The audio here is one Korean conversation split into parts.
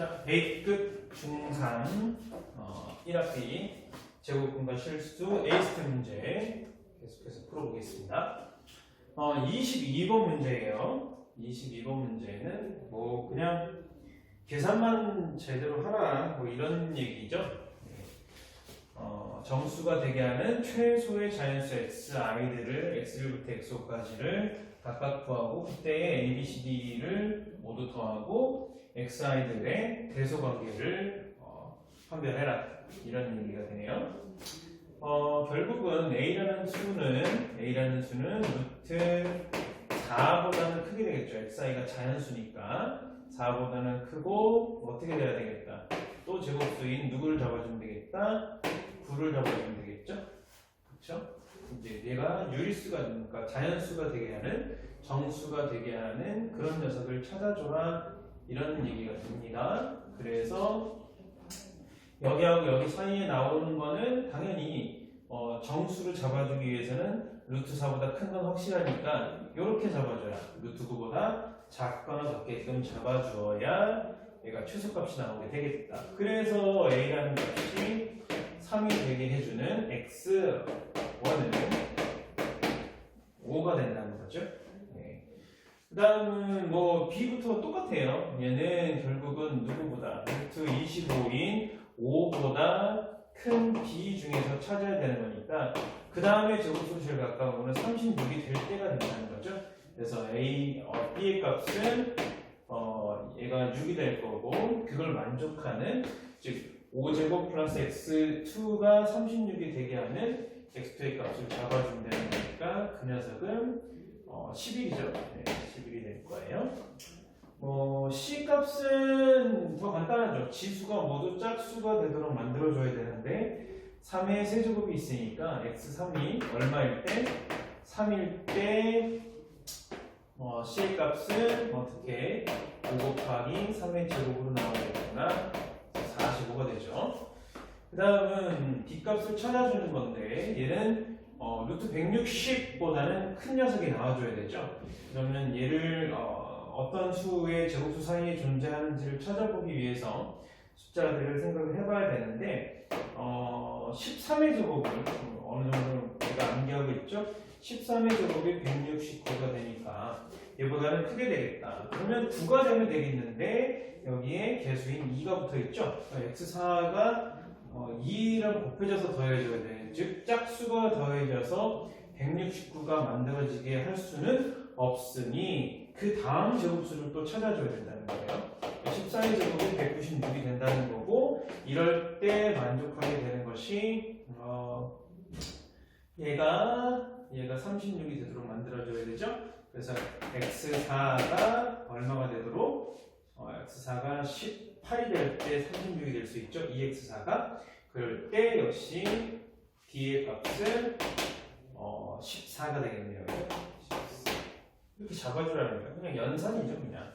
자, A급 중3 1학기 제곱분과 실수 에이스트 문제 계속해서 풀어보겠습니다. 22번 문제예요. 22번 문제는 뭐 그냥 계산만 제대로 하라 뭐 이런 얘기죠. 정수가 되게 하는 최소의 자연수 xi들을 x1부터 x5까지를 각각 구하고 그때의 a, b, c, d를 모두 더하고 xi들의 대소관계를 판별해라 이런 얘기가 되네요. 결국은 a라는 수는 루트 4보다는 크게 되겠죠. xi가 자연수니까 4보다는 크고 어떻게 돼야 되겠다. 또 제곱수인 누구를 잡아주면 되겠다. 9를 잡아주면 되겠죠. 그렇죠? 이제 얘가 유리수가 그러니까 자연수가 되게 하는 정수가 되게 하는 그런 녀석을 찾아줘라 이런 얘기가 됩니다. 그래서 여기하고 여기 사이에 나오는 거는 당연히 정수를 잡아주기 위해서는 루트 4보다 큰 건 확실하니까 이렇게 잡아줘야 루트 9보다 작거나 같게끔 잡아주어야 얘가 최소값이 나오게 되겠다. 그래서 A라는 값이 3이 되게 해주는 X1은 5가 된다는 거죠. 네. 그 다음은 뭐 B부터 똑같아요. 얘는 결국은 누구보다 루트 25인 5보다 큰 B 중에서 찾아야 되는 거니까 그 다음에 제곱수로 제일 가까운 거는 36이 될 때가 된다는 거죠. 그래서 B의 값은 얘가 6이 될 거고 그걸 만족하는 즉 5제곱 플러스 x2가 36이 되게 하는 x2의 값을 잡아주면 되는 거니까 그 녀석은 11이죠. 네, 11이 될 거예요. C 값은 더 간단하죠. 지수가 모두 짝수가 되도록 만들어줘야 되는데 3의 세제곱이 있으니까 x3이 얼마일 때? 3일 때 C의 값은 어떻게 5 곱하기 3의 제곱으로 나오겠구나 45가 되죠. 그 다음은 B 값을 찾아주는 건데 얘는 루트 160보다는 큰 녀석이 나와줘야 되죠. 그러면 얘를 어떤 수의 제곱수 사이에 존재하는지를 찾아보기 위해서 숫자들을 생각을 해봐야 되는데 13의 제곱을 어느 정도 제가 암기하겠죠. 13의 제곱이 169가 되니까 얘보다는 크게 되겠다. 그러면 9가 되면 되겠는데 여기에 개수인 2가 붙어있죠. x4가 2랑 곱해져서 더해져야 돼. 즉 짝수가 더해져서 169가 만들어지게 할 수는 없으니 그 다음 제곱수를 또 찾아줘야 된다는 거예요. 14의 제곱이 196이 된다는 거고 이럴 때 만족하게 되는 것이 얘가 36이 되도록 만들어줘야 되죠. 그래서 x4가 얼마가 되도록 x4가 18이 될 때 36이 될 수 있죠. 2x4가 그럴 때 역시 D의 값은 14가 되겠네요. 이렇게 잡아주라는 거예요. 그냥 연산이죠. 그냥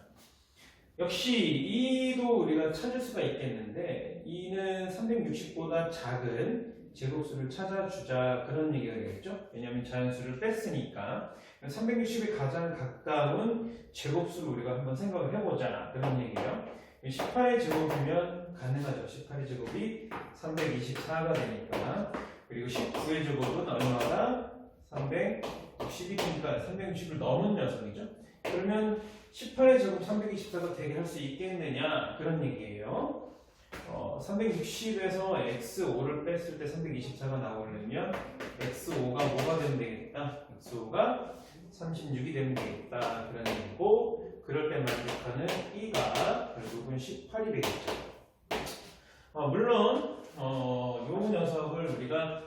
역시 2도 우리가 찾을 수가 있겠는데 2는 360보다 작은 제곱수를 찾아주자 그런 얘기가 되겠죠. 왜냐하면 자연수를 뺐으니까 360에 가장 가까운 제곱수를 우리가 한번 생각을 해보자 그런 얘기예요. 18의 제곱이면 가능하죠. 18의 제곱이 324가 되니까 그리고 19의 제곱은 얼마다? 360이니까 360을 넘은 녀석이죠. 그러면 18의 제곱 324가 되게 할 수 있겠느냐 그런 얘기예요. 360에서 x5를 뺐을 때 324가 나오려면 x5가 뭐가 되면 되겠다? x5가 36이 되면 되겠다 그런 얘기고 그럴 때 만족하는 E가 결국은 18이 되겠죠. 물론 요 녀석을 우리가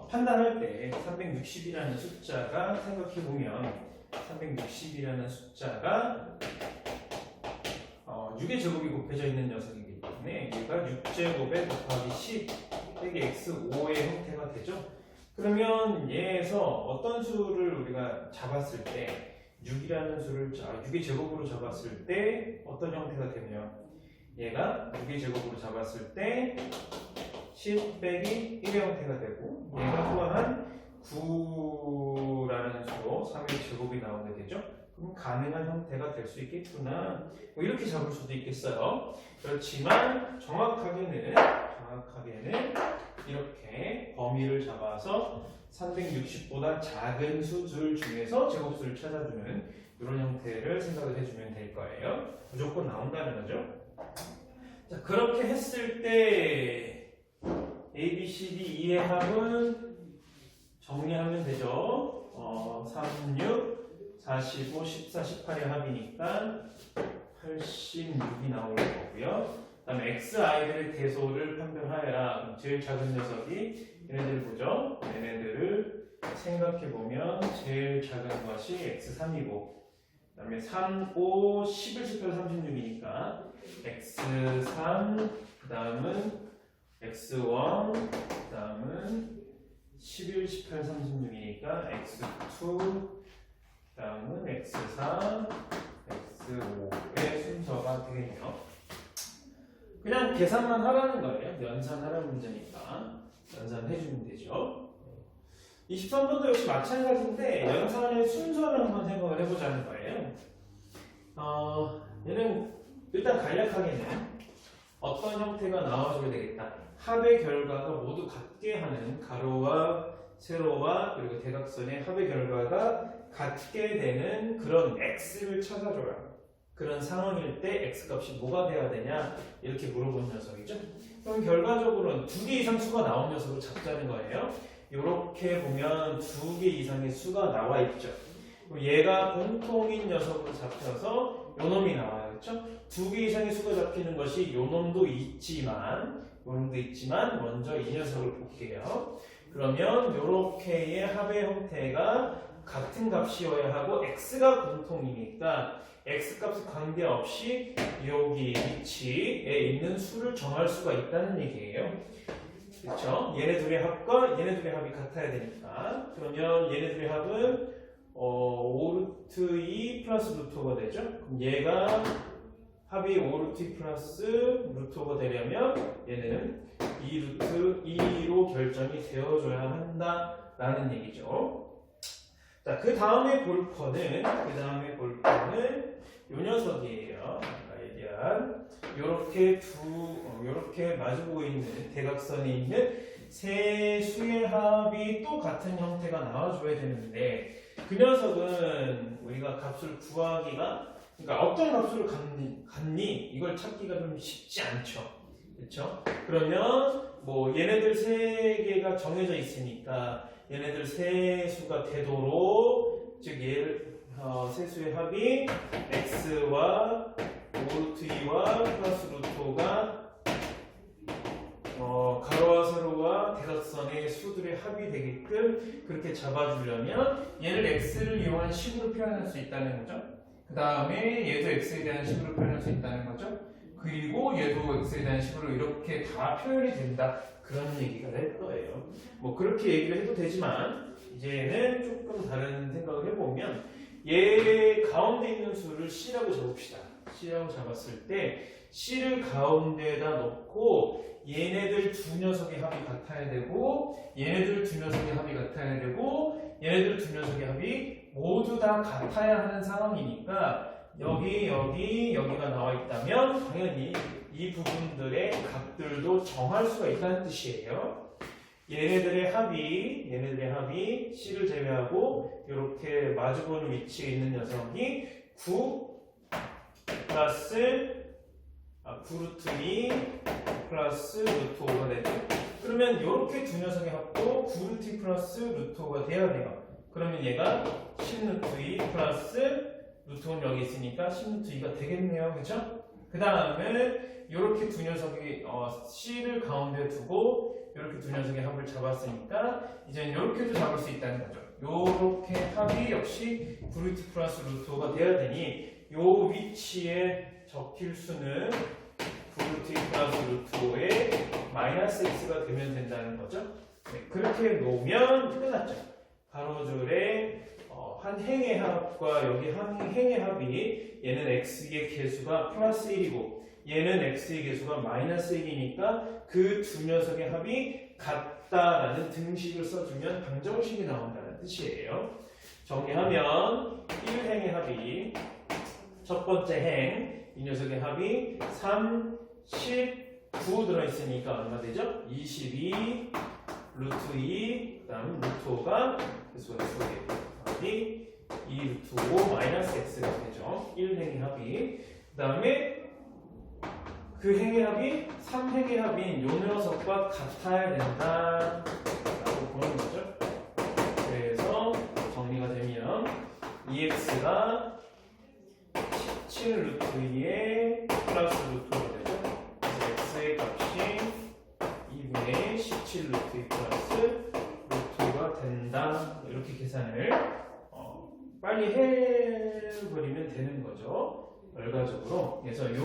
판단할 때 360이라는 숫자가 생각해보면 360이라는 숫자가 6의 제곱이 곱해져 있는 녀석이기 때문에 얘가 6제곱에 곱하기 10 빼기 x5의 형태가 되죠. 그러면 얘에서 어떤 수를 우리가 잡았을 때 6이라는 수를 6의 제곱으로 잡았을 때 어떤 형태가 되면 얘가 6의 제곱으로 잡았을 때 10 빼기 1의 형태가 되고 얘가 또한 9라는 수로 3의 제곱이 나오게 되죠. 그럼 가능한 형태가 될 수 있겠구나. 뭐 이렇게 잡을 수도 있겠어요. 그렇지만 정확하게는 이렇게 범위를 잡아서 360보다 작은 수들 중에서 제곱수를 찾아주는 이런 형태를 생각을 해주면 될 거예요. 무조건 나온다는 거죠. 자, 그렇게 했을 때 A, B, C, D, E의 합은 정리하면 되죠. 3, 6, 45, 14, 18의 합이니까 86이 나올 거고요. 그 다음에 XI들의 대소를 판별하여라. 제일 작은 녀석이 얘네들 보죠. 얘네들을 생각해보면 제일 작은 것이 X3이고 그 다음에 3, 5, 11, 18, 36이니까 X3 그 다음은 X1 그 다음은 11, 18, 36이니까 X2 그 다음은 X4 X5의 순서가 되겠네요. 그냥 계산만 하라는 거예요. 연산하라는 문제니까 연산해주면 되죠. 23번도 역시 마찬가지인데 연산의 순서를 한번 생각을 해보자는 거예요. 얘는 일단 간략하게는 어떤 형태가 나와줘야 되겠다. 합의 결과가 모두 같게 하는 가로와 세로와 그리고 대각선의 합의 결과가 같게 되는 그런 x를 찾아줘요. 그런 상황일 때 x값이 뭐가 돼야 되냐 이렇게 물어본 녀석이죠. 그럼 결과적으로는 2개 이상 수가 나온 녀석을 잡자는 거예요. 이렇게 보면 2개 이상의 수가 나와 있죠. 얘가 공통인 녀석으로 잡혀서 요 놈이 나와요. 그렇죠? 2개 이상의 수가 잡히는 것이 요 놈도 있지만 먼저 이 녀석을 볼게요. 그러면 이렇게의 합의 형태가 같은 값이어야 하고 x가 공통이니까 x값에 관계없이 여기 위치에 있는 수를 정할 수가 있다는 얘기예요. 그렇죠? 얘네 둘의 합과 얘네 둘의 합이 같아야 되니까 그러면 얘네 둘의 합은 5루트 2 플러스 루트가 되죠. 그럼 얘가 합이 5루트 2 플러스 루트가 되려면 얘는 2루트 2로 결정이 되어줘야 한다라는 얘기죠. 자, 그 다음에 볼 거는 요 녀석이에요. 아이디안 요렇게 마주보고 있는 대각선에 있는 세 수의 합이 또 같은 형태가 나와줘야 되는데 그 녀석은 우리가 값을 구하기가 그러니까 어떤 값으로 갖니 이걸 찾기가 좀 쉽지 않죠. 그렇죠? 그러면 뭐 얘네들 세 개가 정해져 있으니까 얘네들 세 수가 되도록 즉 얘를 세 수의 합이 x와 5루트 2와 플러스 루트가 가로와 세로와 대각선의 수들의 합이 되게끔 그렇게 잡아주려면 얘를 x를 이용한 식으로 표현할 수 있다는 거죠. 그 다음에 얘도 x에 대한 식으로 표현할 수 있다는 거죠. 그리고 얘도 x에 대한 식으로 이렇게 다 표현이 된다. 그런 얘기가 될 거예요. 뭐 그렇게 얘기를 해도 되지만 이제는 조금 다른 생각을 해보면 얘 가운데 있는 수를 c라고 잡읍시다. c라고 잡았을 때 c를 가운데에다 놓고 얘네들 두 녀석의 합이 같아야 되고 얘네들 두 녀석의 합이 같아야 되고 얘네들 두 녀석의 합이 모두 다 같아야 하는 상황이니까 여기가 나와 있다면 당연히 이 부분들의 값들도 정할 수가 있다는 뜻이에요. 얘네들의 합이 C를 제외하고 이렇게 마주보는 위치에 있는 녀석이 9 플러스 9루트 2 플러스 루트 5가 되죠. 그러면 이렇게 두 녀석의 합도 9루트 2 플러스 루트 5가 돼야 돼요. 그러면 얘가 10루트 2 플러스 루트 5는 여기 있으니까 10루트 2가 되겠네요. 그렇죠? 그 다음에 이렇게 두 녀석이 C를 가운데 두고 이렇게 두 녀석의 합을 잡았으니까 이제는 이렇게도 잡을 수 있다는 거죠. 이렇게 합이 역시 9루트 플러스 루트 5가 돼야 되니 이 위치에 적힐 수는 9루트 2 플러스 루트 5에 마이너스 x가 되면 된다는 거죠. 네, 그렇게 놓으면 끝났죠. 가로줄에 한 행의 합과 여기 한 행의 합이 얘는 x의 개수가 플러스 1이고 얘는 x의 개수가 마이너스 1이니까 그 두 녀석의 합이 같다라는 등식을 써주면 방정식이 나온다는 뜻이에요. 정리하면 1행의 합이 첫 번째 행, 이 녀석의 합이 3, 19 들어있으니까 얼마 되죠? 22 루트 2, 그 다음 루트 5가 개수가 있어요. 합이 2 루트 5 마이너스 x가 되죠. 1행의 합이. 그 다음에 그 행의 합이 3행의 합인 요 녀석과 같아야 된다 라고 보는 거죠. 그래서 정리가 되면 2x가 17 루트 2에 플러스 루트 5가 되죠. 그래서 x의 값이 2분의 17 루트 2 플러스 루트 5가 된다. 이렇게 계산을 빨리 해버리면 되는 거죠. 결과적으로. 그래서 이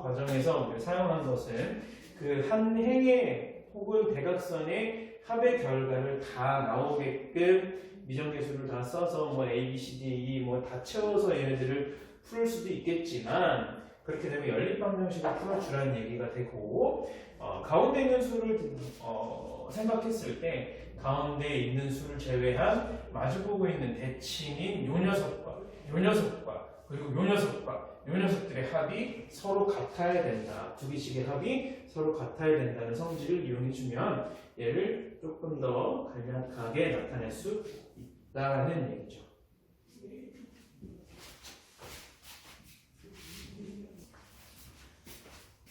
과정에서 우리가 사용한 것은 그 한 행의 혹은 대각선의 합의 결과를 다 나오게끔 미정계수를 다 써서 뭐 A, B, C, D, E 뭐 다 채워서 얘네들을 풀 수도 있겠지만 그렇게 되면 연립방정식을 풀어주라는 얘기가 되고 가운데 있는 수를 생각했을 때 가운데 있는 수를 제외한 마주보고 있는 대칭인 요 녀석과 그리고 요 녀석들의 합이 서로 같아야 된다. 두 개씩의 합이 서로 같아야 된다는 성질을 이용해주면 얘를 조금 더 간략하게 나타낼 수 있다는 얘기죠.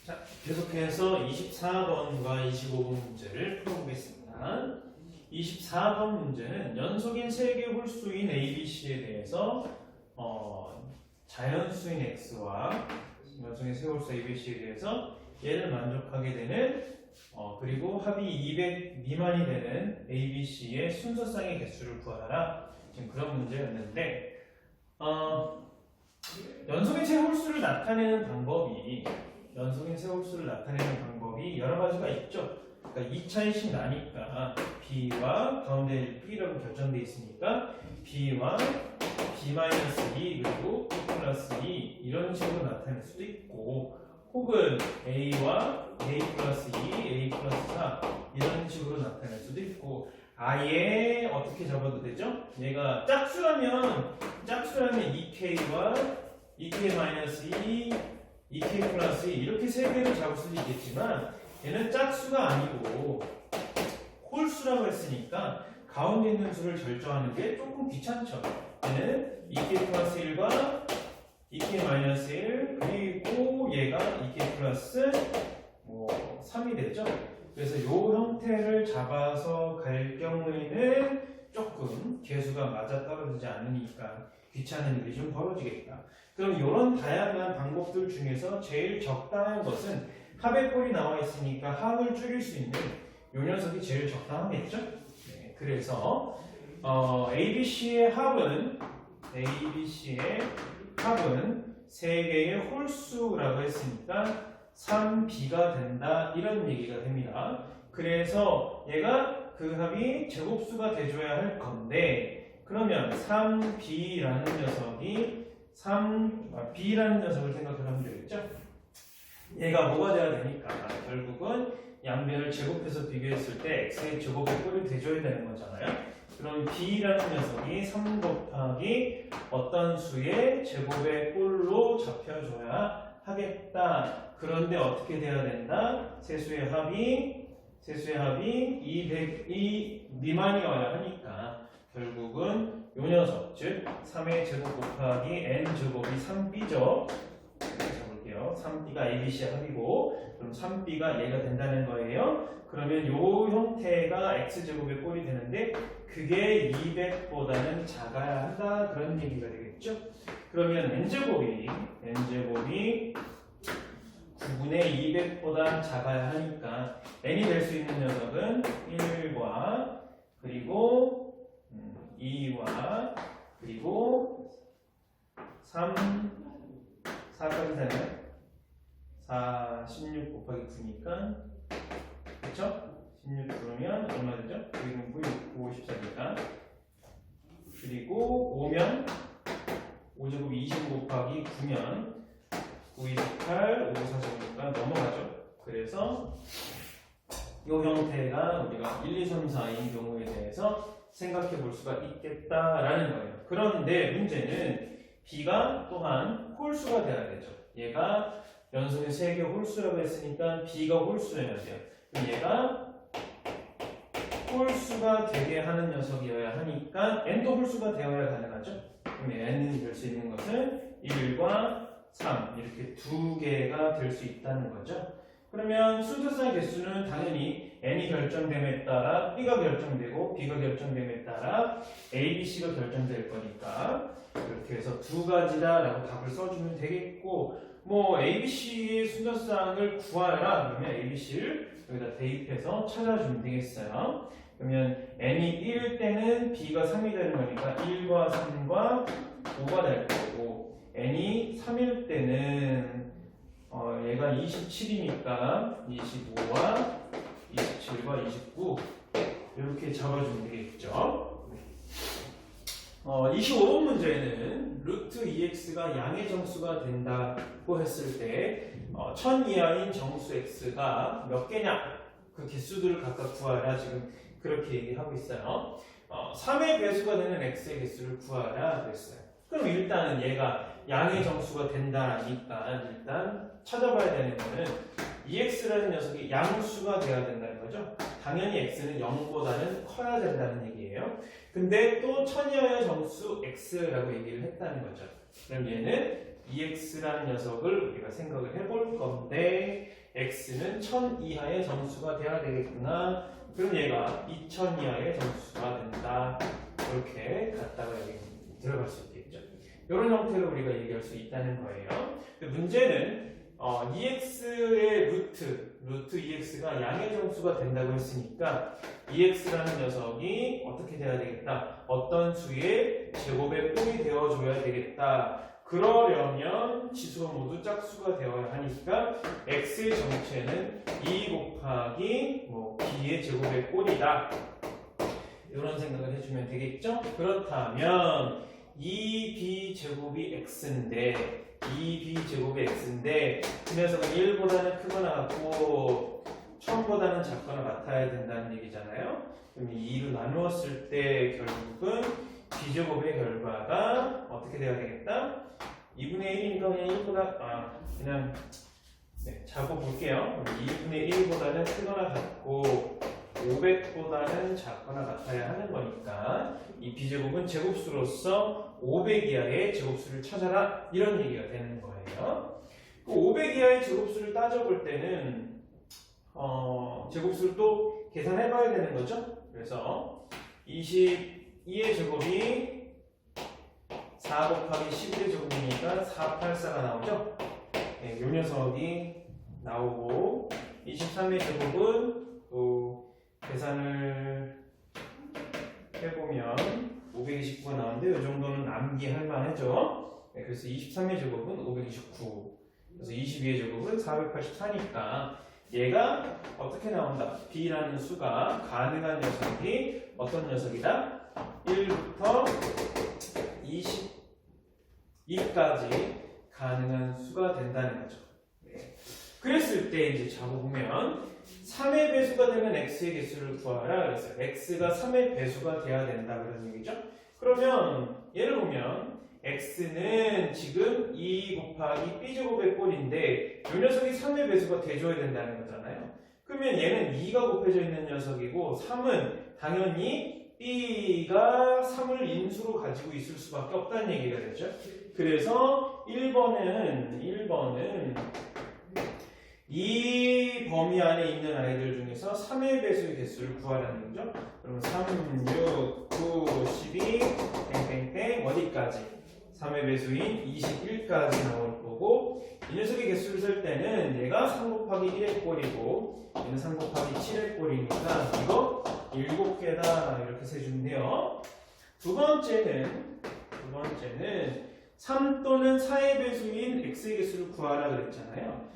자, 계속해서 24번과 25번 문제를 풀어보겠습니다. 24번 문제는 연속인 3개 홀수인 ABC에 대해서 자연수인 X와 연속인 3홀수 ABC에 대해서 얘를 만족하게 되는 그리고 합이 200 미만이 되는 ABC의 순서쌍의 개수를 구하라. 지금 그런 문제였는데 연속인 3홀수를 나타내는 방법이 여러 가지가 있죠. 그러니까 2차이씩 나니까 B와 가운데 B라고 결정되어 있으니까 B와 B-2 그리고 B 플러스 2 이런 식으로 나타낼 수도 있고 혹은 A와 A 플러스 2, A 플러스 4 이런 식으로 나타낼 수도 있고 아예 어떻게 잡아도 되죠? 얘가 짝수라면 2K와 2K-2, 2K 플러스 2 이렇게 세 개를 잡을 수도 있겠지만 얘는 짝수가 아니고 홀수라고 했으니까 가운데 있는 수를 결정하는 게 조금 귀찮죠. 얘는 2K 플러스 1과 2K-1 그리고 얘가 2K 플러스 3이 되죠. 그래서 이 형태를 잡아서 갈 경우에는 조금 개수가 맞아떨어지지 않으니까 귀찮은 일이 좀 벌어지겠다. 그럼 이런 다양한 방법들 중에서 제일 적당한 것은 합의 꼴이 나와 있으니까 합을 줄일 수 있는 이 녀석이 제일 적당하겠죠? 네, 그래서 ABC의 합은 3개의 홀수라고 했으니까 3B가 된다 이런 얘기가 됩니다. 그래서 얘가 그 합이 제곱수가 돼줘야 할 건데 그러면 3B라는 녀석이 B라는 녀석을 생각을 하면 되겠죠? 얘가 뭐가 돼야 되니까 결국은 양변을 제곱해서 비교했을 때 x의 제곱의 꼴이 돼줘야 되는 거잖아요. 그럼 B라는 녀석이 3 곱하기 어떤 수의 제곱의 꼴로 잡혀줘야 하겠다. 그런데 어떻게 돼야 된다? 세수의 합이 202 미만이 와야 하니까 결국은 요 녀석, 즉 3의 제곱 곱하기 n제곱이 3b죠. 볼게요. 3b가 ABC의 합이고 그럼 3b가 얘가 된다는 거예요. 그러면 요 형태가 x제곱의 꼴이 되는데 그게 200보다는 작아야 한다 그런 얘기가 되겠죠. 그러면 n제곱이 9분의 200보다 작아야 하니까 n이 될 수 있는 녀석은 1과 그리고 2와 그리고 3 4까지 되나요? 4, 16 곱하기 9니까 그쵸? 16 그러면 얼마 되죠? 9, 9, 54니까 그리고 5면 5제곱 25 곱하기 9면 9, 28, 5, 4제곱이니까 넘어가죠. 그래서 이 형태가 우리가 1, 2, 3, 4인 경우에 대해서 생각해 볼 수가 있겠다라는 거예요. 그런데 문제는 b가 또한 홀수가 돼야 되죠. 얘가 연속의 3개 홀수라고 했으니까 b가 홀수여야 돼요. 그럼 얘가 홀수가 되게 하는 녀석이어야 하니까 n도 홀수가 되어야 가능하죠. 그럼 n이 될 수 있는 것은 1과 3 이렇게 두 개가 될 수 있다는 거죠. 그러면 순서상의 개수는 당연히 n이 결정됨에 따라 b가 결정되고 b가 결정됨에 따라 a, b, c가 결정될 거니까 이렇게 해서 두 가지다라고 답을 써주면 되겠고, 뭐 a, b, c의 순서상을 구하라 그러면 a, b, c를 여기다 대입해서 찾아주면 되겠어요. 그러면 n이 1일 때는 b가 3이 되는 거니까 1과 3과 5가 될 거고, n이 3일 때는 얘가 27이니까 25와 27과 29 이렇게 잡아주면 되겠죠. 25번 문제는 루트 2x가 양의 정수가 된다고 했을 때 1000 이하인 정수 x가 몇 개냐, 그 개수들을 각각 구하라 지금 그렇게 얘기하고 있어요. 3의 배수가 되는 x의 개수를 구하라 그랬어요. 그럼 일단은 얘가 양의 정수가 된다니까 일단 찾아봐야 되는 거는 2x라는 녀석이 양수가 돼야 된다는 거죠. 당연히 x는 0보다는 커야 된다는 얘기예요. 근데 또 1000 이하의 정수 x라고 얘기를 했다는 거죠. 그럼 얘는 2x라는 녀석을 우리가 생각을 해볼 건데 x는 1000 이하의 정수가 돼야 되겠구나. 그럼 얘가 2000 이하의 정수가 된다. 이렇게 갖다가 여기 들어갈 수 있겠죠. 이런 형태로 우리가 얘기할 수 있다는 거예요. 문제는 2x의 루트 2x가 양의 정수가 된다고 했으니까 2x라는 녀석이 어떻게 돼야 되겠다? 어떤 수의 제곱의 꼴이 되어줘야 되겠다. 그러려면 지수가 모두 짝수가 되어야 하니까 x의 정체는 2 곱하기 b의 제곱의 꼴이다. 이런 생각을 해주면 되겠죠? 그렇다면 2b 제곱이 x인데 2b 제곱이 x인데 그 녀석은 1보다는 크거나 같고 1000보다는 작거나 같아야 된다는 얘기잖아요. 그럼 2로 나누었을 때 결국은 b제곱의 결과가 어떻게 되어야 되겠다? 2분의 1이니까 그냥 1보다 그냥 잡아볼게요. 2분의 1보다는 크거나 같고 500보다는 작거나 같아야 하는 거니까 이 b제곱은 제곱수로서 500 이하의 제곱수를 찾아라 이런 얘기가 되는 거예요. 500 이하의 제곱수를 따져볼 때는 제곱수를 또 계산해 봐야 되는 거죠. 그래서 22의 제곱이 4 곱하기 11의 제곱이니까 484가 나오죠. 이 녀석이 나오고 23의 제곱은 또 계산을 해보면 529가 나오는데 이 정도는 암기할 만하죠. 그래서 23의 제곱은 529, 그래서 22의 제곱은 484니까 얘가 어떻게 나온다? b라는 수가 가능한 녀석이 어떤 녀석이다? 1부터 22까지 가능한 수가 된다는 거죠. 그랬을 때 이제 잡아보면 3의 배수가 되는 x의 개수를 구하라 그랬어요. x가 3의 배수가 돼야 된다 그런 얘기죠. 그러면 예를 보면 x는 지금 2 곱하기 b제곱의 꼴인데 이 녀석이 3의 배수가 돼줘야 된다는 거잖아요. 그러면 얘는 2가 곱해져 있는 녀석이고 3은 당연히 b가 3을 인수로 가지고 있을 수밖에 없다는 얘기가 되죠. 그래서 1번은 이 범위 안에 있는 아이들 중에서 3의 배수의 개수를 구하라는 거죠. 그러면 3, 6, 9, 12, 땡땡땡 어디까지? 3의 배수인 21까지 나올 거고 이 녀석의 개수를 쓸 때는 얘가 3 곱하기 1의 꼴이고 얘는 3 곱하기 7의 꼴이니까 이거 7개다 이렇게 세주면 돼요. 두 번째는 3 또는 4의 배수인 x의 개수를 구하라 그랬잖아요.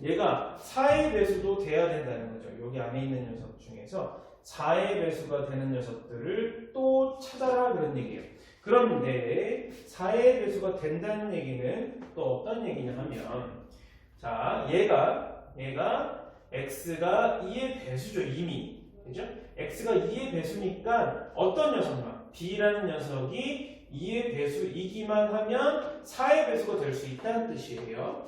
얘가 4의 배수도 돼야 된다는 거죠. 여기 안에 있는 녀석 중에서 4의 배수가 되는 녀석들을 또 찾아라 그런 얘기예요. 그런데 4의 배수가 된다는 얘기는 또 어떤 얘기냐 하면 자 얘가 x가 2의 배수죠. 이미 그죠? x가 2의 배수니까 어떤 녀석만 b라는 녀석이 2의 배수이기만 하면 4의 배수가 될 수 있다는 뜻이에요.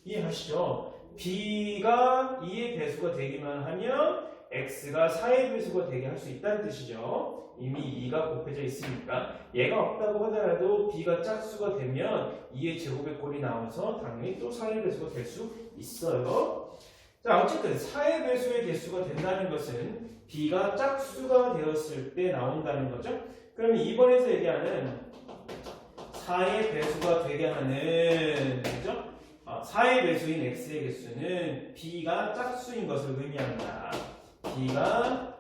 이해하시죠? b가 2의 배수가 되기만 하면 x가 4의 배수가 되게 할 수 있다는 뜻이죠. 이미 2가 곱해져 있으니까 얘가 없다고 하더라도 b가 짝수가 되면 2의 제곱의 꼴이 나와서 당연히 또 4의 배수가 될 수 있어요. 자, 어쨌든 4의 배수의 개수가 된다는 것은 b가 짝수가 되었을 때 나온다는 거죠. 그러면 이번에서 얘기하는 4의 배수가 되게 하는, 그죠? 4의 배수인 x의 개수는 b가 짝수인 것을 의미한다. b가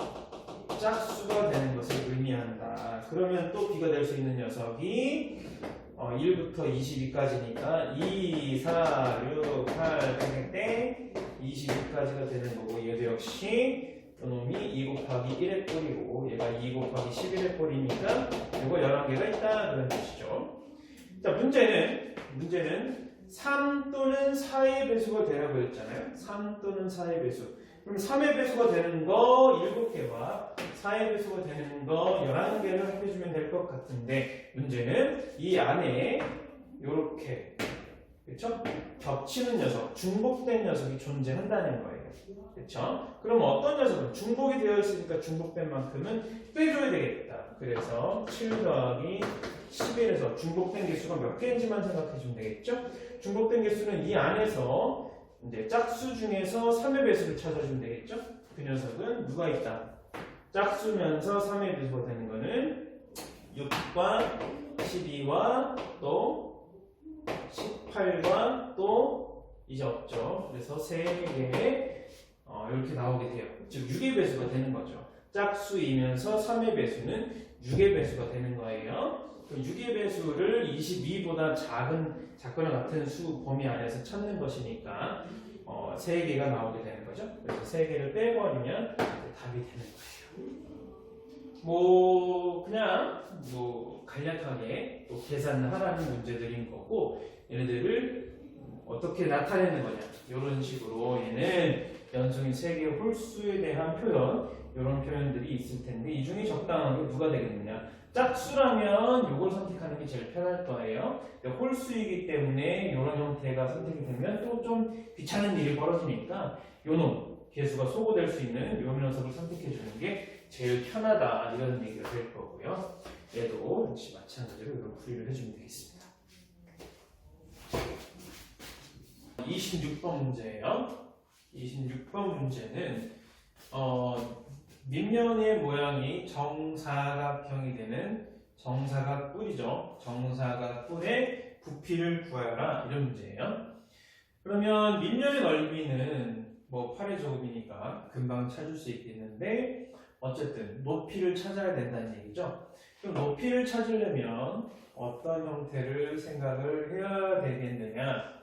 짝수가 되는 것을 의미한다. 그러면 또 b가 될 수 있는 녀석이 1부터 22까지니까 2, 4, 6, 8, 땡땡땡 22까지가 되는 거고, 얘도 역시 요놈이 2 곱하기 1의 꼴이고 얘가 2 곱하기 11의 꼴이니까 이거 11개가 있다 그런 뜻이죠. 자, 문제는 3 또는 4의 배수가 되라고 했잖아요. 3 또는 4의 배수. 그럼 3의 배수가 되는 거 7개와 4의 배수가 되는 거 11개를 합해주면 될 것 같은데, 문제는 이 안에 요렇게, 그쵸? 겹치는 녀석, 중복된 녀석이 존재한다는 거예요. 그쵸? 그럼 어떤 녀석은 중복이 되어 있으니까 중복된 만큼은 빼줘야 되겠다. 그래서 7 더하기 11에서 중복된 개수가 몇 개인지만 생각해 주면 되겠죠? 중복된 개수는 이 안에서 이제 짝수 중에서 3의 배수를 찾아주면 되겠죠? 그 녀석은 누가 있다? 짝수면서 3의 배수가 되는 거는 6과 12와 또 18과 또 이제 없죠. 그래서 3개의 이렇게 나오게 돼요. 즉 6의 배수가 되는 거죠. 짝수이면서 3의 배수는 6의 배수가 되는 거예요. 6의 배수를 22보다 작거나 같은 수 범위 안에서 찾는 것이니까 3개가 나오게 되는 거죠. 그래서 3개를 빼버리면 답이 되는 거예요. 그냥 간략하게 또 계산하라는 문제들인 거고, 얘네들을 어떻게 나타내는 거냐, 이런 식으로 얘는 연속인 3개의 홀수에 대한 표현, 이런 표현들이 있을 텐데, 이 중에 적당한 게 누가 되겠느냐? 짝수라면 이걸 선택하는 게 제일 편할 거예요. 홀수이기 때문에 이런 형태가 선택이 되면 또 좀 귀찮은 일이 벌어지니까 요놈 개수가 소거될 수 있는 요 녀석을 선택해 주는 게 제일 편하다, 이런 얘기가 될 거고요. 얘도 역시 마찬가지로 이런 풀이를 해주면 되겠습니다. 26번 문제예요. 26번 문제는 밑면의 모양이 정사각형이 되는 정사각뿔이죠. 정사각뿔의 부피를 구하라, 이런 문제예요. 그러면 밑면의 넓이는 8의 제곱이니까 금방 찾을 수 있겠는데, 어쨌든 높이를 찾아야 된다는 얘기죠. 그럼 높이를 찾으려면 어떤 형태를 생각을 해야 되겠느냐?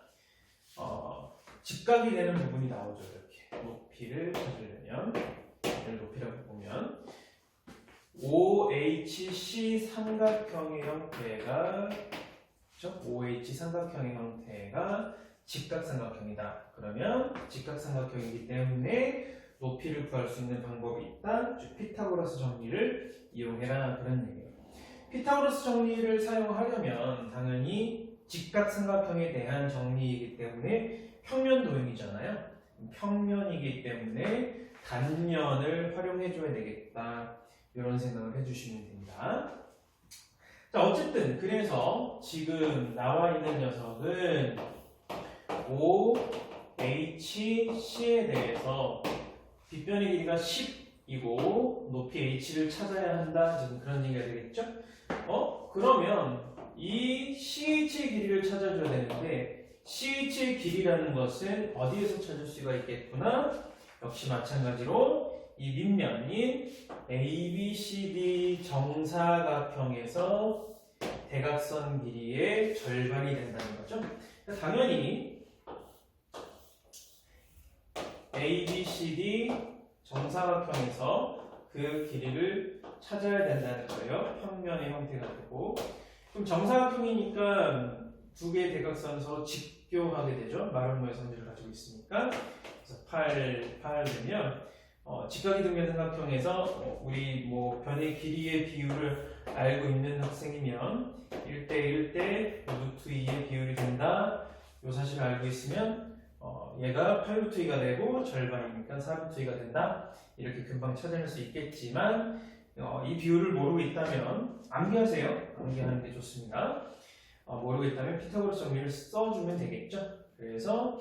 직각이 되는 부분이 나오죠. 이렇게 높이를 찾으려면, 이를 높이라고 보면 OHC 삼각형의 형태가, 그렇죠? OH 삼각형의 형태가 직각삼각형이다. 그러면 직각삼각형이기 때문에 높이를 구할 수 있는 방법이 있다. 즉 피타고라스 정리를 이용해라, 그런 얘기예요. 피타고라스 정리를 사용하려면 당연히 직각삼각형에 대한 정리이기 때문에 평면도형이잖아요. 평면이기 때문에 단면을 활용해줘야 되겠다, 이런 생각을 해주시면 됩니다. 자, 어쨌든 그래서 지금 나와 있는 녀석은 OHC에 대해서 빗변의 길이가 10이고 높이 H를 찾아야 한다, 지금 그런 얘기가 되겠죠? 그러면 이 CH의 길이를 찾아줘야 되는데, CH의 길이라는 것은 어디에서 찾을 수가 있겠구나? 역시 마찬가지로 이 밑면인 ABCD 정사각형에서 대각선 길이의 절반이 된다는 거죠. 당연히 ABCD 정사각형에서 그 길이를 찾아야 된다는 거예요. 평면의 형태가 되고, 그럼 정사각형이니까 두 개의 대각선은 서로 직교하게 되죠. 마름모의 성질을 가지고 있으니까. 그래서 8 되면 직각이등변 삼각형에서 우리 뭐 변의 길이의 비율을 알고 있는 학생이면 1대1 대 루트 2의 비율이 된다. 이 사실을 알고 있으면 얘가 8루트 2가 되고 절반이니까 4루트 2가 된다. 이렇게 금방 찾아낼 수 있겠지만 이 비율을 모르고 있다면 암기하세요. 암기하는 게 좋습니다. 모르고 있다면 피타고라스 정리를 써주면 되겠죠. 그래서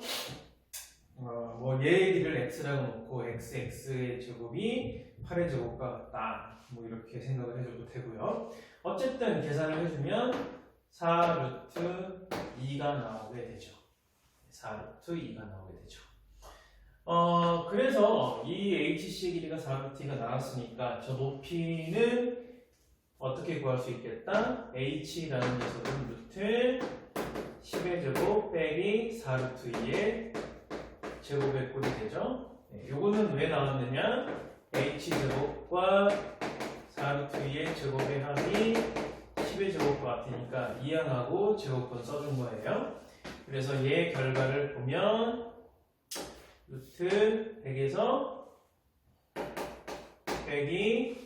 뭐 얘의 길이를 x라고 놓고 x의 제곱이 8의 제곱과 같다. 뭐 이렇게 생각을 해줘도 되고요. 어쨌든 계산을 해주면 4루트 2가 나오게 되죠. 4루트 2가 나오게 되죠. 그래서 이 HC의 길이가 4루트 2가 나왔으니까 저 높이는 어떻게 구할 수 있겠다? H라는 녀석은 루트 10의 제곱 빼기 4루트 2의 제곱의 꼴이 되죠. 요거는 왜 나왔느냐? H제곱과 4루트 2의 제곱의 합이 10의 제곱과 같으니까 이항하고 제곱권 써준 거예요. 그래서 얘 결과를 보면 루트 100에서 빼기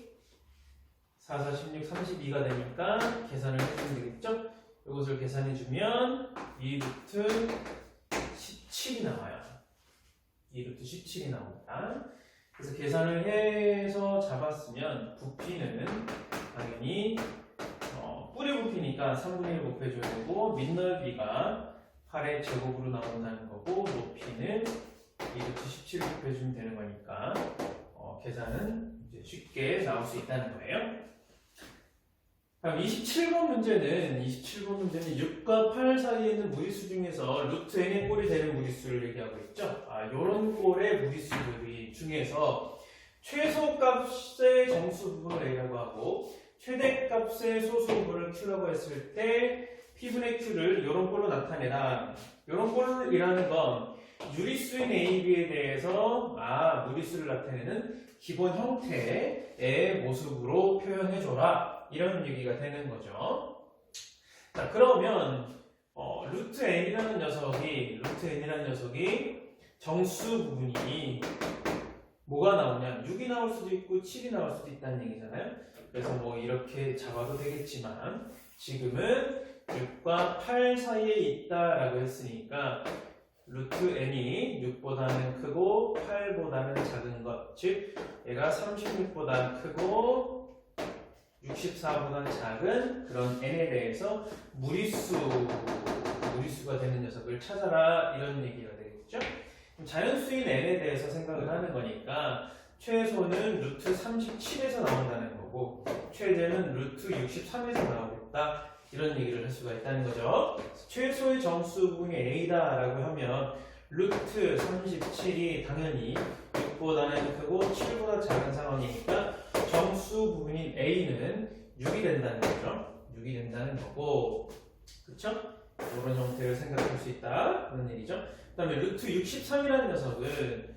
4, 4, 16, 32가 되니까 계산을 해주면 되겠죠? 이것을 계산해주면 2루트 17이 나와요. 2루트 17이 나옵니다. 그래서 계산을 해서 잡았으면 부피는 당연히 뿌리 부피니까 3분의 1 곱해줘야 되고 밑넓이가 8의 제곱으로 나온다는 거고 높이는 2루트 17을 곱해주면 되는 거니까 계산은 이제 쉽게 나올 수 있다는 거예요. 그럼 27번 문제는 6과 8 사이에 있는 무리수 중에서 루트 n의 꼴이 되는 무리수를 얘기하고 있죠. 이런 꼴의 무리수들 중에서 최소값의 정수 부분을 a라고 하고 최대값의 소수 부분을 q라고 했을 때 p분의 q를 이런 꼴로 나타내라. 이런 꼴이라는 건 유리수인 a, b에 대해서 무리수를 나타내는 기본 형태의 모습으로 표현해줘라. 이런 얘기가 되는 거죠. 자, 그러면 루트 n이라는 녀석이 정수 부분이 뭐가 나오냐? 6이 나올 수도 있고 7이 나올 수도 있다는 얘기잖아요. 그래서 뭐 이렇게 잡아도 되겠지만 지금은 6과 8 사이에 있다라고 했으니까 루트 n이 6보다는 크고 8보다는 작은 것, 즉 얘가 36보다 크고 64보다 작은 그런 n에 대해서 무리수가 되는 녀석을 찾아라 이런 얘기가 되겠죠. 자연수인 n에 대해서 생각을 하는 거니까 최소는 루트 37에서 나온다는 거고 최대는 루트 63에서 나오겠다 이런 얘기를 할 수가 있다는 거죠. 최소의 정수 부분이 a다라고 하면 루트 37이 당연히 6보다는 크고 7보다 작은 상황이니까 정수 부분인 a는 6이 된다는 거죠. 6이 된다는 거고, 그쵸? 이런 형태를 생각할 수 있다 그런 얘기죠. 그 다음에 루트 63이라는 녀석은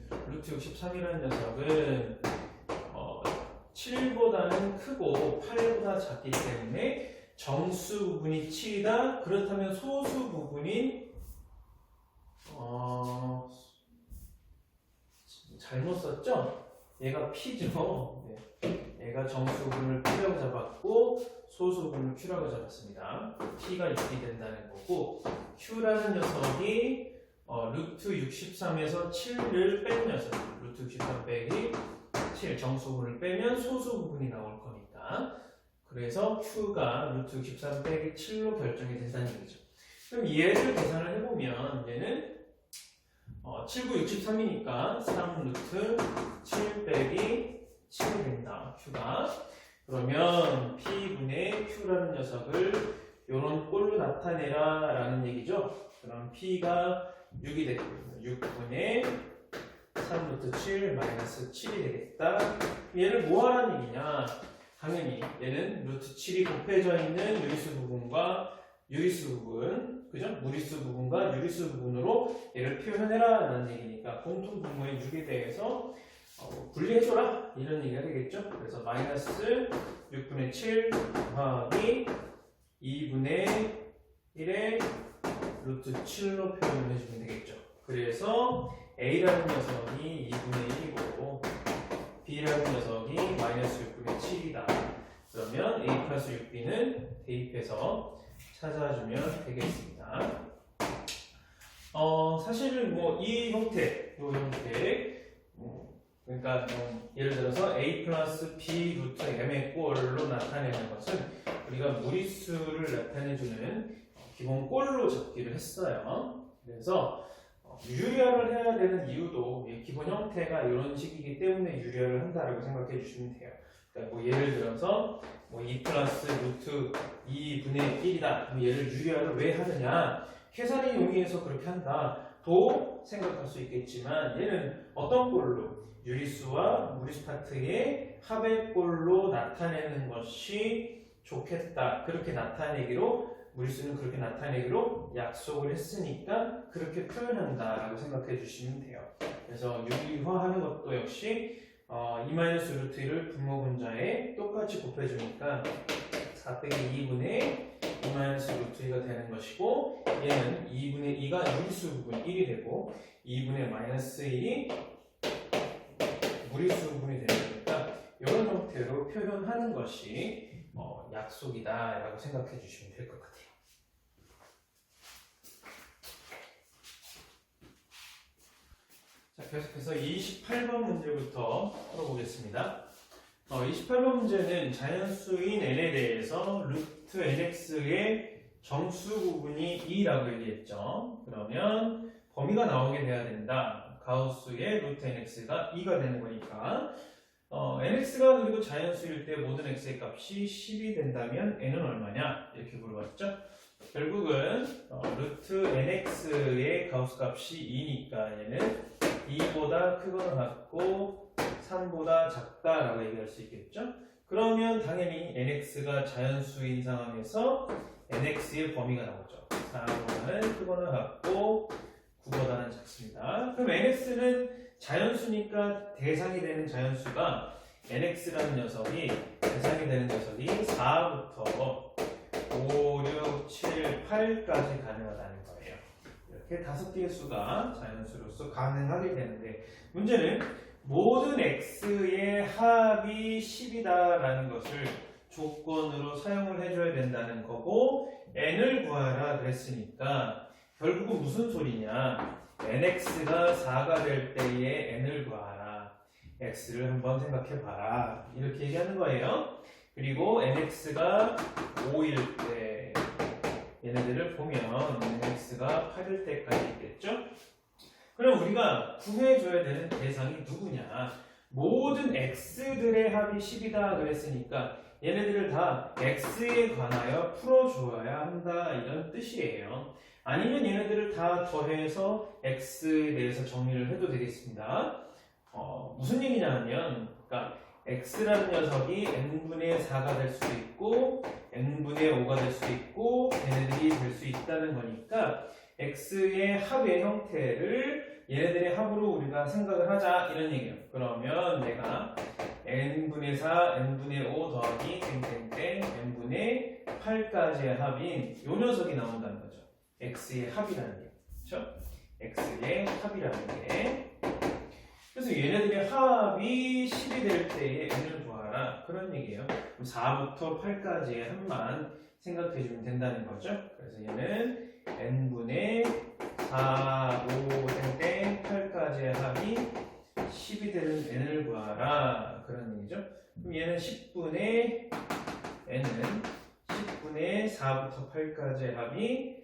7보다는 크고 8보다 작기 때문에 정수 부분이 7이다. 그렇다면 소수 부분인 잘못 썼죠? 얘가 p죠. 얘가 정수 부분을 p라고 잡았고 소수 부분을 q라고 잡았습니다. p가 6이 된다는 거고 q라는 녀석이 루트 63에서 7을 뺀 녀석. 루트 63 빼기 7 정수 부분을 빼면 소수 부분이 나올 거니까 그래서 q가 루트 63 빼기 7로 결정이 된다는 얘기죠. 그럼 얘를 계산을 해보면 얘는 7, 9, 63이니까 3루트 7 빼기 7이 된다. q가. 그러면 p분의 q라는 녀석을 이런 꼴로 나타내라 라는 얘기죠. 그럼 p가 6이 되겠습니다. 6분의 3루트 7 마이너스 7이 되겠다. 얘를 뭐 하라는 얘기냐? 당연히 얘는 루트 7이 곱해져 있는 유리수 부분과 유리수 부분, 그죠? 무리수 부분과 유리수 부분으로 얘를 표현해라 라는 얘기니까 공통 분모의 6에 대해서 분리해줘라 이런 얘기가 되겠죠. 그래서 마이너스 6분의 7 더하기 2분의 1의 루트 7로 표현을 해주면 되겠죠. 그래서 a라는 녀석이 2분의 1이고 b라는 녀석이 마이너스 6분의 7이다. 그러면 a 플러스 6b는 대입해서 찾아주면 되겠습니다. 사실 뭐 이 형태, 이 형태, 그러니까 예를 들어서 a 플러스 b 루트 m의 꼴로 나타내는 것은 우리가 무리수를 나타내주는 기본 꼴로 잡기로 했어요. 그래서 유리화를 해야 되는 이유도 기본 형태가 이런 식이기 때문에 유리화를 한다라고 생각해 주시면 돼요. 그러니까 뭐 예를 들어서 뭐 2 플러스 루트 2분의 1이다. 얘를 유리화를 왜 하느냐? 계산의 용이해서 그렇게 한다도 생각할 수 있겠지만 얘는 어떤 꼴로? 유리수와 무리수 파트의 합의 꼴로 나타내는 것이 좋겠다. 그렇게 나타내기로 무리수는 그렇게 나타내기로 약속을 했으니까 그렇게 표현한다라고 생각해 주시면 돼요. 그래서 유리화하는 것도 역시 2-루트1을 분모분자에 똑같이 곱해주니까 4 빼기 2분의 2-루트2가 되는 것이고 얘는 2분의 2가 유리수 부분 1이 되고 2분의 마이너스 1이 무리수 부분이 되는 거니까 이런 형태로 표현하는 것이 약속이다 라고 생각해 주시면 될 것 같아요. 자, 계속해서 28번 문제부터 풀어보겠습니다. 28번 문제는 자연수인 n에 대해서 루트 nx의 정수 부분이 2라고 얘기했죠. 그러면 범위가 나오게 돼야 된다. 가우스의 루트 nx가 2가 되는 거니까 nx가 그리고 자연수일 때 모든 x의 값이 10이 된다면 n은 얼마냐? 이렇게 물어봤죠. 결국은 루트 nx의 가우스 값이 2니까 얘는 2보다 크거나 같고 3보다 작다라고 얘기할 수 있겠죠. 그러면 당연히 nx가 자연수인 상황에서 nx의 범위가 나오죠. 4보다는 크거나 같고 9보다는 작습니다. 그럼 nx는 자연수니까 대상이 되는 자연수가 nx라는 녀석이 대상이 되는 녀석이 4부터 5, 6, 7, 8까지 가능하다는 거예요. 이렇게 5개의 수가 자연수로서 가능하게 되는데 문제는 모든 x의 합이 10이다라는 것을 조건으로 사용을 해줘야 된다는 거고 n을 구하라 그랬으니까 결국은 무슨 소리냐? nx가 4가 될 때에 n을 구하라. x를 한번 생각해봐라. 이렇게 얘기하는 거예요. 그리고 nx가 5일 때 얘네들을 보면 nx가 8일 때까지 있겠죠? 그럼 우리가 구해줘야 되는 대상이 누구냐? 모든 x들의 합이 10이다 그랬으니까 얘네들을 다 x에 관하여 풀어줘야 한다 이런 뜻이에요. 아니면 얘네들을 다 더해서 x에 대해서 정리를 해도 되겠습니다. 무슨 얘기냐 하면 그러니까 x라는 녀석이 n분의 4가 될 수도 있고 n분의 5가 될 수도 있고 얘네들이 될 수 있다는 거니까 x의 합의 형태를 얘네들의 합으로 우리가 생각을 하자 이런 얘기예요. 그러면 내가 n분의 4, n분의 5 더하기 땡땡땡 n분의 8까지의 합인 요 녀석이 나온다는 거죠. x의 합이라는 게. 그렇죠? x의 합이라는 게. 그래서 얘네들의 합이 10이 될 때에 n을 구하라. 그런 얘기예요. 그럼 4부터 8까지의 합만 생각해주면 된다는 거죠. 그래서 얘는 n분의 4, 5, 땡땡 8까지의 합이 10이 되는 n을 구하라. 그런 얘기죠. 그럼 얘는 10분의 n은 10분의 4부터 8까지의 합이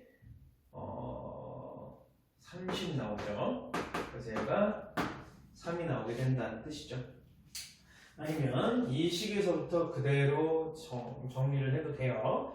30 나오죠. 그래서 얘가 3이 나오게 된다는 뜻이죠. 아니면 이 식에서부터 그대로 정리를 해도 돼요.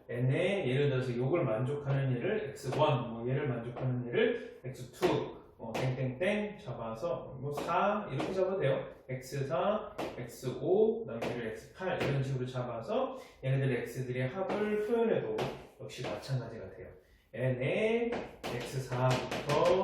n에 예를 들어서 요걸 만족하는 얘를 x1, 뭐 얘를 만족하는 얘를 x2, 땡땡땡 잡아서 뭐 4 이렇게 잡아도 돼요. x4, x5, 그다음에 얘를 x8 이런 식으로 잡아서 얘네들의 x들의 합을 표현해도 역시 마찬가지가 돼요. n의 x4부터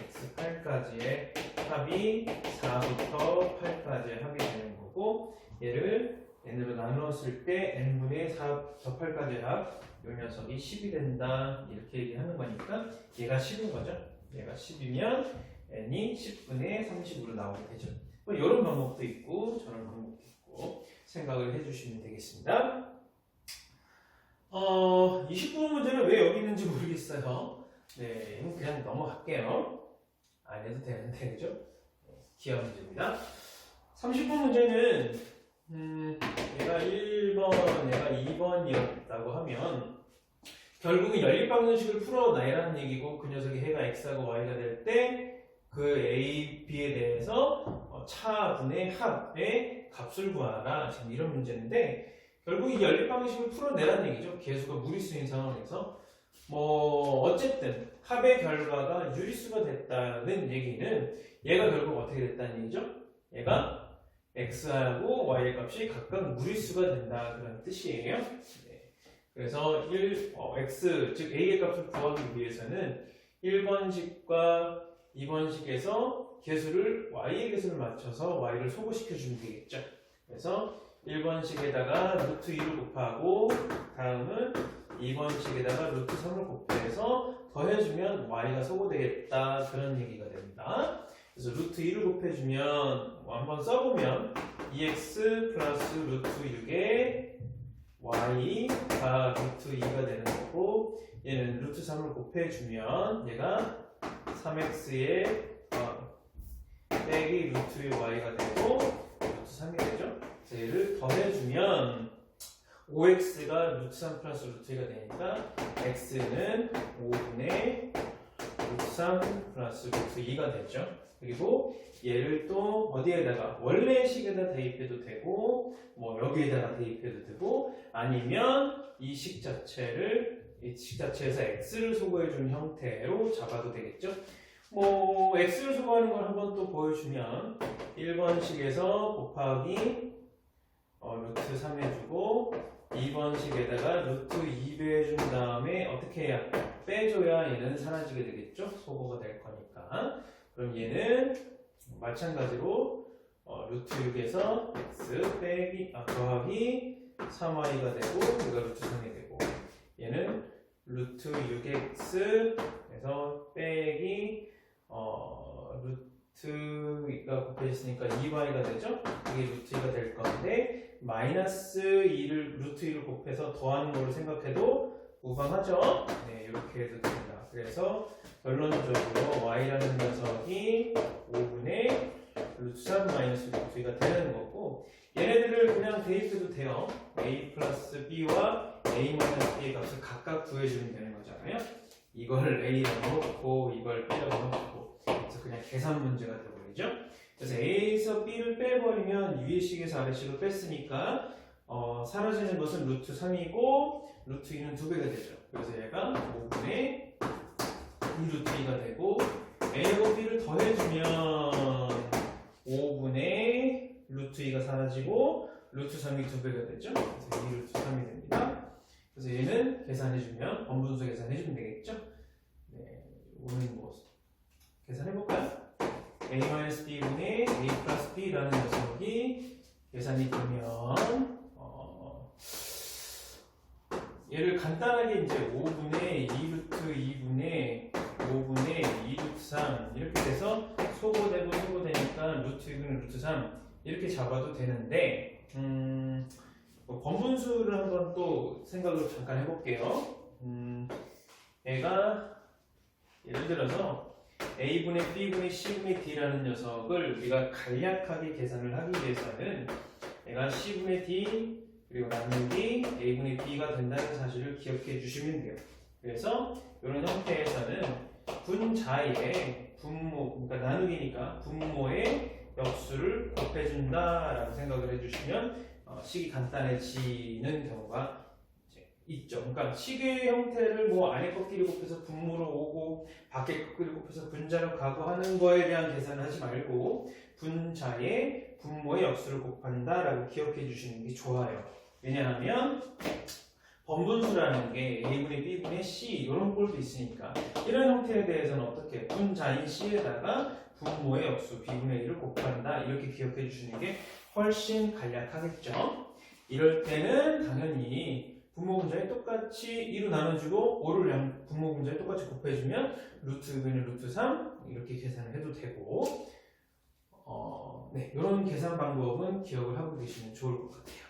x8까지의 합이 4부터 8까지의 합이 되는 거고 얘를 n으로 나누었을 때 n분의 4부터 8까지의 합 이 녀석이 10이 된다 이렇게 얘기하는 거니까 얘가 10인 거죠. 얘가 10이면 n이 10분의 30으로 나오게 되죠. 뭐 이런 방법도 있고 저런 방법도 있고 생각을 해주시면 되겠습니다. 29번 문제는 왜 여기 있는지 모르겠어요. 네, 이건 그냥 넘어갈게요. 안 해도 되는데, 그죠? 기하 문제입니다. 30번 문제는, 얘가 1번, 얘가 2번이었다고 하면, 결국은 연립방정식을 풀어내라는 얘기고, 그 녀석이 해가 x하고 y가 될 때, 그 a, b에 대해서 차분의 합의 값을 구하라. 지금 이런 문제인데, 결국 이 연립방정식을 풀어내라는 얘기죠. 계수가 무리수인 상황에서. 뭐 어쨌든 합의 결과가 유리수가 됐다는 얘기는 얘가 결국 어떻게 됐다는 얘기죠? 얘가 x하고 y 값이 각각 무리수가 된다 그런 뜻이에요. 네. 그래서 x 즉 a의 값을 구하기 위해서는 1번식과 2번식에서 계수를 y의 계수를 맞춰서 y를 소거시켜 주면 되겠죠. 그래서 1번식에다가 루트 2를 곱하고 다음은 2번식에다가 루트 3을 곱해서 더해주면 y가 소거되겠다 그런 얘기가 됩니다. 그래서 루트 2를 곱해주면 한번 써보면 2x 플러스 루트 6에 y가 루트 2가 되는 거고 얘는 루트 3을 곱해주면 얘가 3x에 빼기 루트 y가 되고 루트 3이 되죠. 그래서 얘를 더해주면 5x가 루트 3 플러스 루트 2가 되니까 x는 5분의 루트 3 플러스 루트 2가 되죠. 그리고 얘를 또 어디에다가 원래 식에다 대입해도 되고 뭐 여기에다가 대입해도 되고 아니면 이 식 자체에서 x를 소거해준 형태로 잡아도 되겠죠. 뭐 x를 소거하는 걸 한번 또 보여주면 1번식에서 곱하기 루트 3 해주고 2번식에다가 루트 2 빼준 다음에 어떻게 해야? 빼줘야 얘는 사라지게 되겠죠? 소거가 될 거니까. 그럼 얘는 마찬가지로 루트 6에서 x 빼기 더하기 3y가 되고 얘가 루트 3이 되고 얘는 루트 6x에서 빼기 루트가 곱해졌으니까 2y가 되죠? 이게 루트 2가 될 건데 마이너스 2를 루트 2를 곱해서 더하는 걸로 생각해도 무방하죠? 네, 이렇게 해도 됩니다. 그래서 결론적으로 y라는 녀석이 5분의 루트 3 마이너스 루트 2가 되는 거고 얘네들을 그냥 대입해도 돼요. a 플러스 b와 a 마이너스 b의 값을 각각 구해주면 되는 거잖아요. 이걸 a라고 넣고 이걸 b라고 넣고 그래서 그냥 계산 문제가 되어버리죠. 그래서 a에서 b를 빼버리면 위의 식에서 아래 식을 뺐으니까 사라지는 것은 루트 3이고 루트 2는 2배가 되죠. 그래서 얘가 5분의 2 루트 2가 되고 a하고 b를 더해주면 5분의 루트 2가 사라지고 루트 3이 2배가 되죠. 그래서 2 루트 3이 됩니다. 그래서 얘는 계산해주면 번분수 계산해주면 되겠죠. 네, 오늘 뭐 계산해볼까요? a-b분의 a 플러스 b라는 녀석이 계산이 되면 얘를 간단하게 이제 5분의 2루트 2분의 5분의 2루트 3 이렇게 돼서 소거되고 소거되니까 루트 2분의 루트 3 이렇게 잡아도 되는데 번분수를 한번 또 생각을 잠깐 해볼게요. 얘가 예를 들어서 a분의 b분의 c분의 d라는 녀석을 우리가 간략하게 계산을 하기 위해서는 얘가 c분의 d 그리고 나누기 a분의 b가 된다는 사실을 기억해 주시면 돼요. 그래서 이런 형태에서는 분자의 분모, 그러니까 나누기니까 분모의 역수를 곱해준다라고 생각을 해주시면 식이 간단해지는 경우가 있죠. 그러니까 식의 형태를 뭐 안에 꺾기를 곱해서 분모로 오고 밖에 꺾기를 곱해서 분자로 가고 하는 거에 대한 계산을 하지 말고 분자의 분모의 역수를 곱한다라고 기억해 주시는 게 좋아요. 왜냐하면 번분수라는 게 a분의 b분의 c 이런 꼴도 있으니까 이런 형태에 대해서는 어떻게 분자인 c에다가 분모의 역수 b분의 1을 곱한다 이렇게 기억해 주시는 게 훨씬 간략하겠죠. 이럴 때는 당연히 분모 분자에 똑같이 2로 나눠주고 5를 분모 분자에 똑같이 곱해주면 루트 2분의 루트 3 이렇게 계산을 해도 되고 네, 이런 계산 방법은 기억을 하고 계시면 좋을 것 같아요.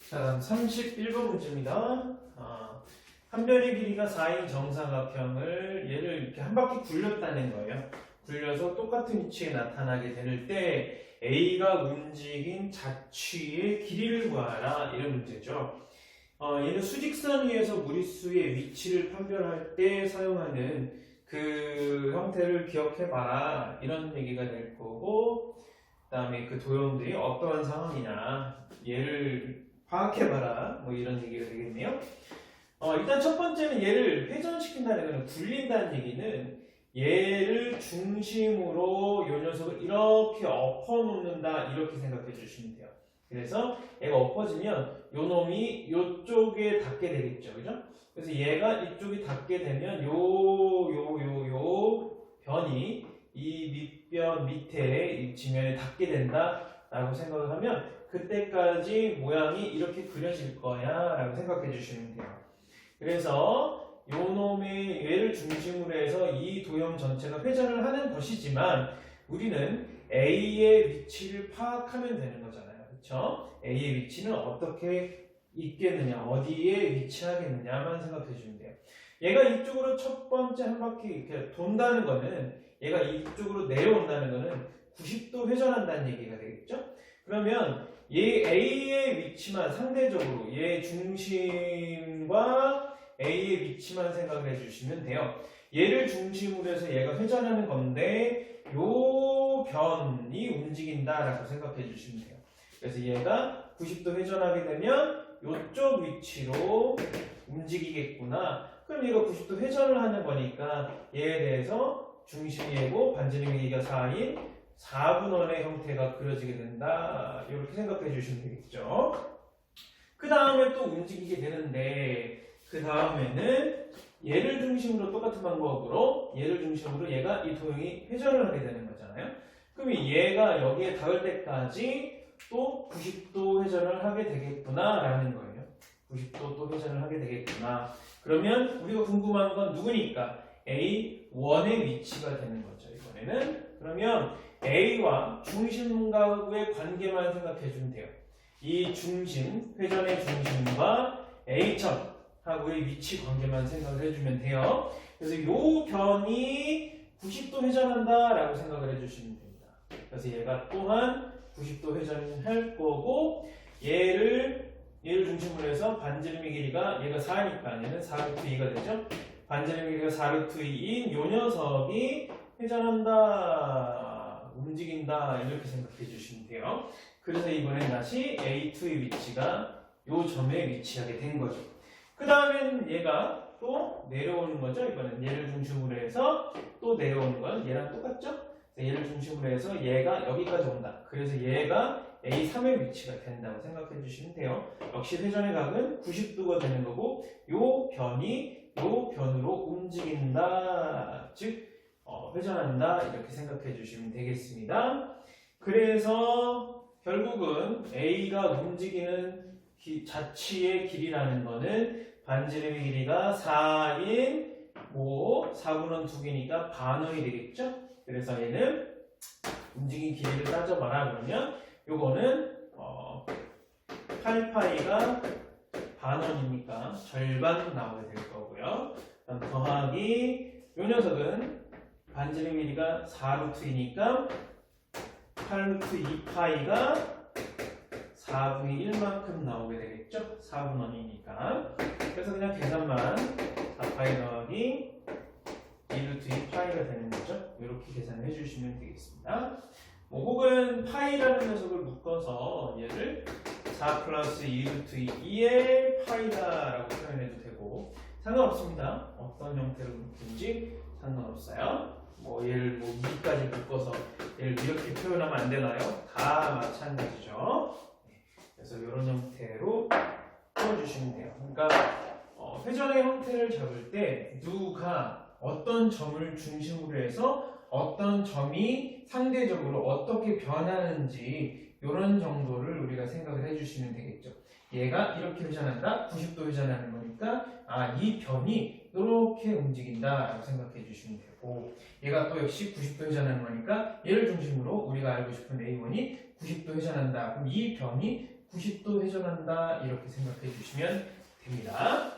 자, 다음 31번 문제입니다. 한 변의 길이가 4인 정사각형을 얘를 이렇게 한 바퀴 굴렸다는 거예요. 굴려서 똑같은 위치에 나타나게 될 때 A가 움직인 자취의 길이를 구하라, 이런 문제죠. 얘는 수직선 위에서 무리수의 위치를 판별할 때 사용하는 그 형태를 기억해봐라, 이런 얘기가 될 거고, 그 다음에 그 도형들이 어떠한 상황이냐 얘를 파악해봐라, 뭐 이런 얘기가 되겠네요. 일단 첫 번째는 얘를 회전시킨다는 거는, 굴린다는 얘기는 얘를 중심으로 요 녀석을 이렇게 엎어놓는다, 이렇게 생각해 주시면 돼요. 그래서 얘가 엎어지면 요 놈이 요쪽에 닿게 되겠죠, 그죠? 그래서 얘가 이쪽이 닿게 되면 요 변이 이 밑변 밑에 이 지면에 닿게 된다라고 생각을 하면 그때까지 모양이 이렇게 그려질 거야라고 생각해 주시면 돼요. 그래서 요 놈의 얘를 중심으로 해서 이 도형 전체가 회전을 하는 것이지만 우리는 A의 위치를 파악하면 되는 거잖아요. 그렇죠? A의 위치는 어떻게 있겠느냐, 어디에 위치하겠느냐만 생각해 주면 돼요. 얘가 이쪽으로 첫 번째 한 바퀴 이렇게 돈다는 거는, 얘가 이쪽으로 내려온다는 거는 90도 회전한다는 얘기가 되겠죠? 그러면 얘 A의 위치만 상대적으로 얘 중심과 A의 위치만 생각을 해주시면 돼요. 얘를 중심으로 해서 얘가 회전하는 건데 요 변이 움직인다라고 생각해 주시면 돼요. 그래서 얘가 90도 회전하게 되면 요쪽 위치로 움직이겠구나. 그럼 얘가 90도 회전을 하는 거니까 얘에 대해서 중심이 얘고 반지름이 얘가 4인 4분원의 형태가 그려지게 된다, 이렇게 생각해 주시면 되겠죠. 그 다음에 또 움직이게 되는데, 그 다음에는 얘를 중심으로 똑같은 방법으로 얘를 중심으로 얘가 이 도형이 회전을 하게 되는 거잖아요. 그럼 얘가 여기에 닿을 때까지 또 90도 회전을 하게 되겠구나 라는 거예요. 90도 또 회전을 하게 되겠구나. 그러면 우리가 궁금한 건 누구니까? A1의 위치가 되는 거죠, 이번에는. 그러면 A와 중심과의 관계만 생각해 주면 돼요. 이 중심, 회전의 중심과 A점하고의 위치 관계만 생각을 해주면 돼요. 그래서 이 변이 90도 회전한다 라고 생각을 해주시면 됩니다. 그래서 얘가 또한 90도 회전할 거고, 얘를 중심으로 해서 반지름의 길이가 얘가 4니까 얘는 4루트 2가 되죠. 반지름의 길이가 4루트 2인 요 녀석이 회전한다, 움직인다, 이렇게 생각해 주시면 돼요. 그래서 이번엔 다시 A2의 위치가 요 점에 위치하게 된 거죠. 그 다음엔 얘가 또 내려오는 거죠. 이번엔 얘를 중심으로 해서 또 내려오는 건 얘랑 똑같죠? 얘를 중심으로 해서 얘가 여기까지 온다. 그래서 얘가 A3의 위치가 된다고 생각해 주시면 돼요. 역시 회전의 각은 90도가 되는 거고, 요 변이 요 변으로 움직인다, 즉 회전한다, 이렇게 생각해 주시면 되겠습니다. 그래서 결국은 A가 움직이는 자취의 길이라는 거는 반지름의 길이가 4인 4분원 2개니까 반원이 되겠죠? 그래서 얘는 움직인 길이를 따져봐라 그러면 요거는 8파이가 반원이니까 절반 나오게 될 거고요. 그다음 더하기 요 녀석은 반지름 길이가 4루트이니까 8루트 2파이가 4분의 1만큼 나오게 되겠죠? 4분원이니까. 그래서 그냥 계산만 4파이 더하기 2루트 2파이가 되는 거죠. 이렇게 계산해 주시면 되겠습니다. 혹은 파이라는 녀석을 묶어서 얘를 4 플러스 2루트 2의 파이다라고 표현해도 되고 상관없습니다. 어떤 형태로 묶든지 상관없어요. 얘를 2까지 묶어서 얘를 이렇게 표현하면 안 되나요? 다 마찬가지죠. 그래서 이런 형태로 풀어주시면 돼요. 그러니까 회전의 형태를 잡을 때 누가 어떤 점을 중심으로 해서 어떤 점이 상대적으로 어떻게 변하는지 이런 정도를 우리가 생각을 해주시면 되겠죠. 얘가 이렇게 회전한다, 90도 회전하는 거니까 이 변이 이렇게 움직인다라고 생각해 주시면 되고 얘가 또 역시 90도 회전하는 거니까 얘를 중심으로 우리가 알고 싶은 A1이 90도 회전한다. 그럼 이 변이 90도 회전한다 이렇게 생각해 주시면 됩니다.